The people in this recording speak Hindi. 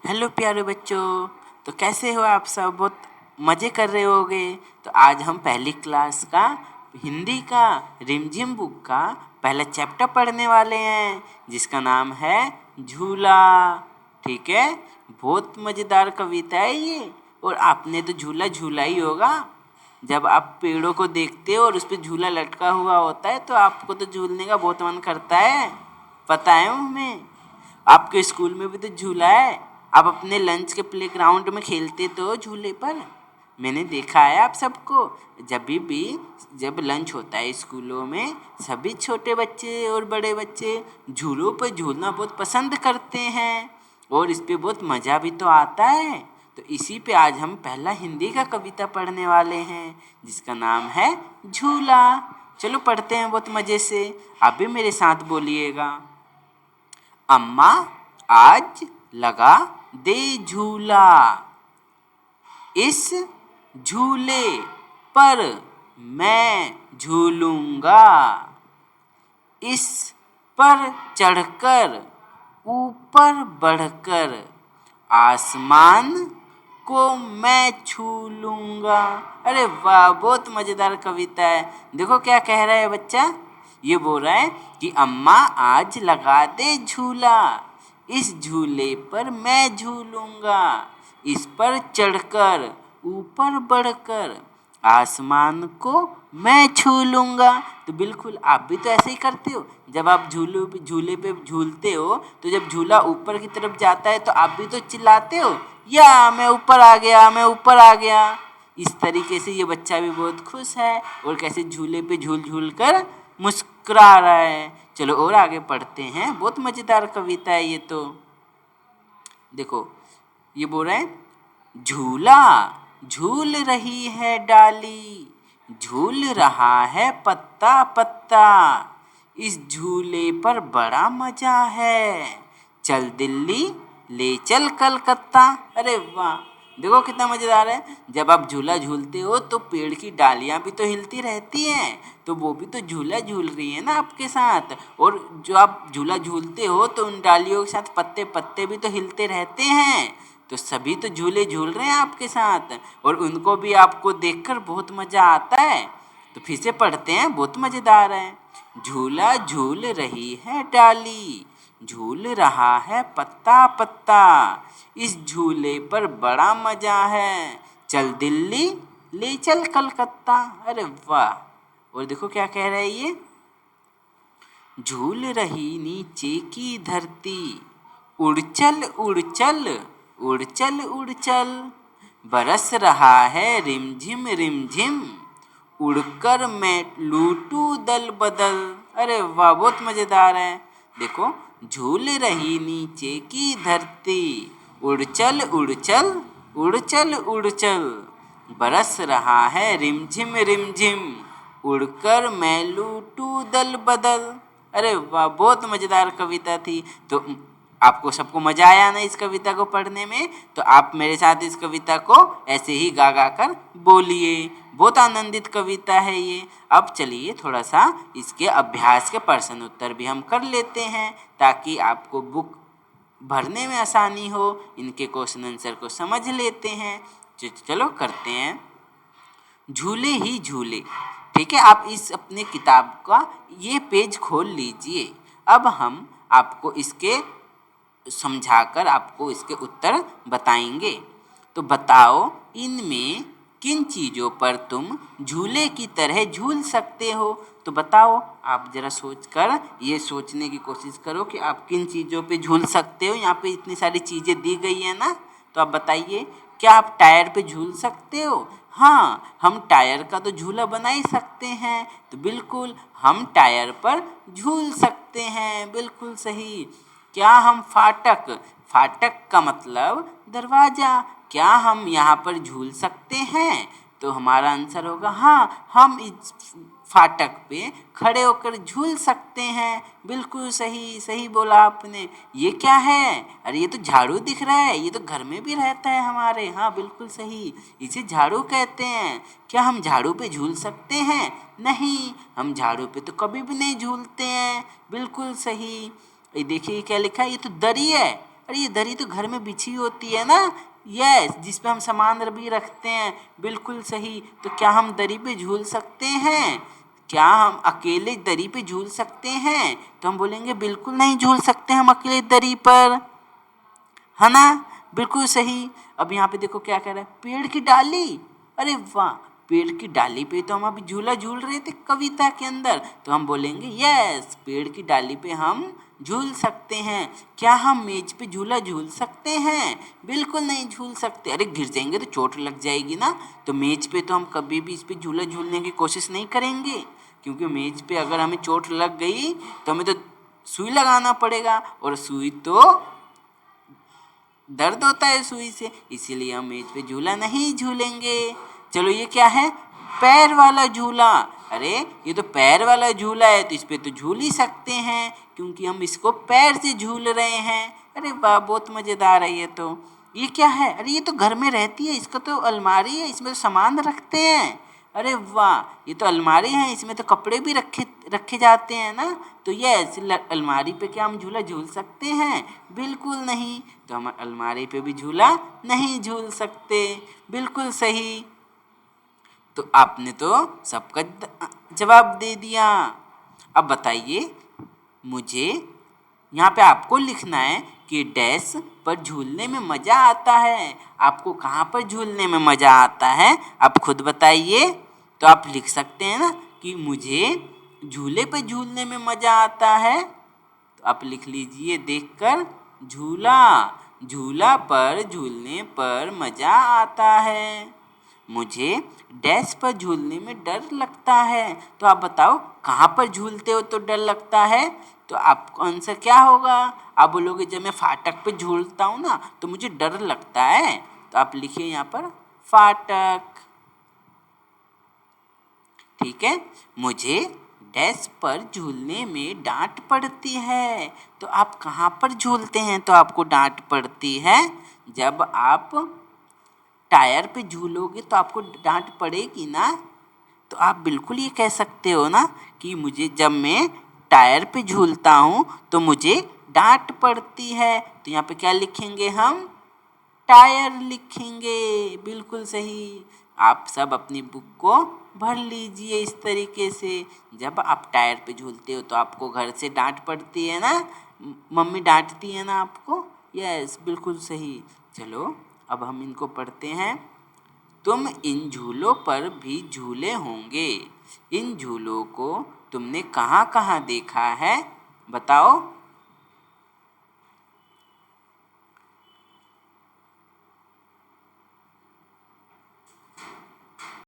हेलो प्यारे बच्चों। तो कैसे हो आप सब? बहुत मज़े कर रहे होगे। तो आज हम पहली क्लास का हिंदी का रिमझिम बुक का पहला चैप्टर पढ़ने वाले हैं, जिसका नाम है झूला। ठीक है, बहुत मज़ेदार कविता है ये। और आपने तो झूला झूला ही होगा। जब आप पेड़ों को देखते हो और उस पर झूला लटका हुआ होता है तो आपको तो झूलने का बहुत मन करता है। पता है हमें। आपके स्कूल में भी तो झूला है। आप अपने लंच के प्लेग्राउंड में खेलते तो हो झूले पर। मैंने देखा है आप सबको। जब लंच होता है स्कूलों में, सभी छोटे बच्चे और बड़े बच्चे झूलों पर झूलना बहुत पसंद करते हैं और इस पे बहुत मज़ा भी तो आता है। तो इसी पे आज हम पहला हिंदी का कविता पढ़ने वाले हैं, जिसका नाम है झूला। चलो पढ़ते हैं बहुत मज़े से। आप भी मेरे साथ बोलिएगा। अम्मा आज लगा दे झूला, इस झूले पर मैं झूलूंगा, इस पर चढ़कर ऊपर बढ़कर आसमान को मैं छू लूँगा। अरे वाह, बहुत मज़ेदार कविता है। देखो क्या कह रहा है बच्चा। ये बोल रहा है कि अम्मा आज लगा दे झूला, इस झूले पर मैं झूलूँगा, इस पर चढ़कर ऊपर बढ़कर आसमान को मैं छू लूँगा। तो बिल्कुल आप भी तो ऐसे ही करते हो। जब आप झूले पे झूलते हो तो जब झूला ऊपर की तरफ जाता है तो आप भी तो चिल्लाते हो, या मैं ऊपर आ गया, मैं ऊपर आ गया। इस तरीके से ये बच्चा भी बहुत खुश है और कैसे झूले पे झूल झूल कर मुस्कुरा रहा है। चलो और आगे पढ़ते हैं। बहुत मज़ेदार कविता है ये तो। देखो ये बोल रहे हैं, झूला झूल रही है डाली, झूल रहा है पत्ता पत्ता, इस झूले पर बड़ा मजा है, चल दिल्ली ले चल कलकत्ता। अरे वाह, देखो कितना मज़ेदार है। जब आप झूला झूलते हो तो पेड़ की डालियाँ भी तो हिलती रहती हैं, तो वो भी तो झूला झूल रही है ना आपके साथ। और जो आप झूला झूलते हो तो उन डालियों के साथ पत्ते पत्ते भी तो हिलते रहते हैं। तो सभी तो झूले झूल रहे हैं आपके साथ और उनको भी आपको देखकर बहुत मज़ा आता है। तो फिर से पढ़ते हैं, बहुत मज़ेदार है। झूला झूल रही है डाली, झूल रहा है पत्ता पत्ता, इस झूले पर बड़ा मज़ा है, चल दिल्ली ले चल कलकत्ता। अरे वाह। और देखो क्या कह रहा है ये, झूल रही नीचे की धरती, उड़ चल उड़ चल उड़ चल उड़ चल, बरस रहा है रिमझिम रिमझिम, उड़कर मैं लूटूं दल बदल। अरे वाह, बहुत मज़ेदार है। देखो, झूल रही नीचे की धरती, उड़ चल उड़ चल उड़ चल उड़ चल, बरस रहा है रिमझिम रिमझिम, उड़कर मैं लूटूं दल बदल। अरे वाह, बहुत मज़ेदार कविता थी। तो आपको सबको मज़ा आया ना इस कविता को पढ़ने में? तो आप मेरे साथ इस कविता को ऐसे ही गा गा कर बोलिए। बहुत आनंदित कविता है ये। अब चलिए थोड़ा सा इसके अभ्यास के प्रश्न उत्तर भी हम कर लेते हैं, ताकि आपको बुक भरने में आसानी हो। इनके क्वेश्चन आंसर को समझ लेते हैं। चलो करते हैं। झूले ही झूले। ठीक है, आप इस अपने किताब का ये पेज खोल लीजिए। अब हम आपको इसके समझाकर आपको इसके उत्तर बताएंगे। तो बताओ, इनमें किन चीज़ों पर तुम झूले की तरह झूल सकते हो? तो बताओ, आप ज़रा सोचकर ये सोचने की कोशिश करो कि आप किन चीज़ों पे झूल सकते हो। यहाँ पे इतनी सारी चीज़ें दी गई है ना, तो आप बताइए, क्या आप टायर पे झूल सकते हो? हाँ, हम टायर का तो झूला बना ही सकते हैं। तो बिल्कुल हम टायर पर झूल सकते हैं, बिल्कुल सही। क्या हम फाटक, फाटक का मतलब दरवाज़ा, क्या हम यहाँ पर झूल सकते हैं? तो हमारा आंसर होगा हाँ, हम इस फाटक पे खड़े होकर झूल सकते हैं। बिल्कुल सही, सही बोला आपने। ये क्या है? अरे ये तो झाड़ू दिख रहा है, ये तो घर में भी रहता है हमारे। हाँ बिल्कुल सही, इसे झाड़ू कहते हैं। क्या हम झाड़ू पे झूल सकते हैं? नहीं, हम झाड़ू पे तो कभी भी नहीं झूलते हैं। बिल्कुल सही। ये देखिए क्या लिखा है, ये तो दरी है। अरे ये दरी तो घर में बिछी होती है ना, यस, जिस पे हम सामान भी रखते हैं, बिल्कुल सही। तो क्या हम दरी पे झूल सकते हैं? क्या हम अकेले दरी पे झूल सकते हैं? तो हम बोलेंगे बिल्कुल नहीं झूल सकते हम अकेले दरी पर, है ना, बिल्कुल सही। अब यहाँ पे देखो क्या कह रहा है, पेड़ की डाली। अरे वाह, पेड़ की डाली पे तो हम अभी झूला झूल रहे थे कविता के अंदर, तो हम बोलेंगे यस, पेड़ की डाली पे हम झूल सकते हैं। क्या हम मेज पे झूला झूल सकते हैं? बिल्कुल नहीं झूल सकते, अरे गिर जाएंगे तो चोट लग जाएगी ना। तो मेज पे तो हम कभी भी इस पे झूला झूलने की कोशिश नहीं करेंगे, क्योंकि मेज पे अगर हमें चोट लग गई तो हमें तो सुई लगाना पड़ेगा, और सुई तो दर्द होता है सुई से, इसीलिए हम मेज पे झूला नहीं झूलेंगे। चलो ये क्या है, पैर वाला झूला। अरे ये तो पैर वाला झूला है, तो इस पे तो झूल ही सकते हैं, क्योंकि हम इसको पैर से झूल रहे हैं। अरे वाह, बहुत मज़ेदार है ये तो। ये क्या है, अरे ये तो घर में रहती है, इसका तो अलमारी है, इसमें तो सामान रखते हैं। अरे वाह, ये तो अलमारी है, इसमें तो कपड़े भी रखे रखे जाते हैं ना। तो ये अलमारी पे क्या हम झूला झूल सकते हैं? बिल्कुल नहीं, तो हम अलमारी पे भी झूला नहीं झूल सकते, बिल्कुल सही। तो आपने तो सबका जवाब दे दिया। अब बताइए मुझे, यहाँ पे आपको लिखना है कि डैश पर झूलने में मज़ा आता है। आपको कहाँ पर झूलने में मज़ा आता है, आप खुद बताइए। तो आप लिख सकते हैं ना कि मुझे झूले पर झूलने में मज़ा आता है। तो आप लिख लीजिए देखकर, झूला, झूला पर झूलने पर मज़ा आता है। मुझे डैश पर झूलने में डर लगता है। तो आप बताओ कहाँ पर झूलते हो तो डर लगता है? तो आपका आंसर क्या होगा? आप बोलोगे जब मैं फाटक पे झूलता हूँ ना तो मुझे डर लगता है। तो आप लिखिए यहाँ पर फाटक। ठीक है, मुझे डैश पर झूलने में डांट पड़ती है। तो आप कहाँ पर झूलते हैं तो आपको डांट पड़ती है? जब आप टायर पे झूलोगे तो आपको डांट पड़ेगी ना। तो आप बिल्कुल ये कह सकते हो ना कि मुझे जब मैं टायर पे झूलता हूँ तो मुझे डांट पड़ती है। तो यहाँ पे क्या लिखेंगे हम? टायर लिखेंगे, बिल्कुल सही। आप सब अपनी बुक को भर लीजिए इस तरीके से। जब आप टायर पे झूलते हो तो आपको घर से डांट पड़ती है ना, मम्मी डांटती है ना आपको। यस, बिल्कुल सही। चलो अब हम इनको पढ़ते हैं। तुम इन झूलों पर भी झूले होंगे। इन झूलों को तुमने कहाँ कहाँ देखा है, बताओ।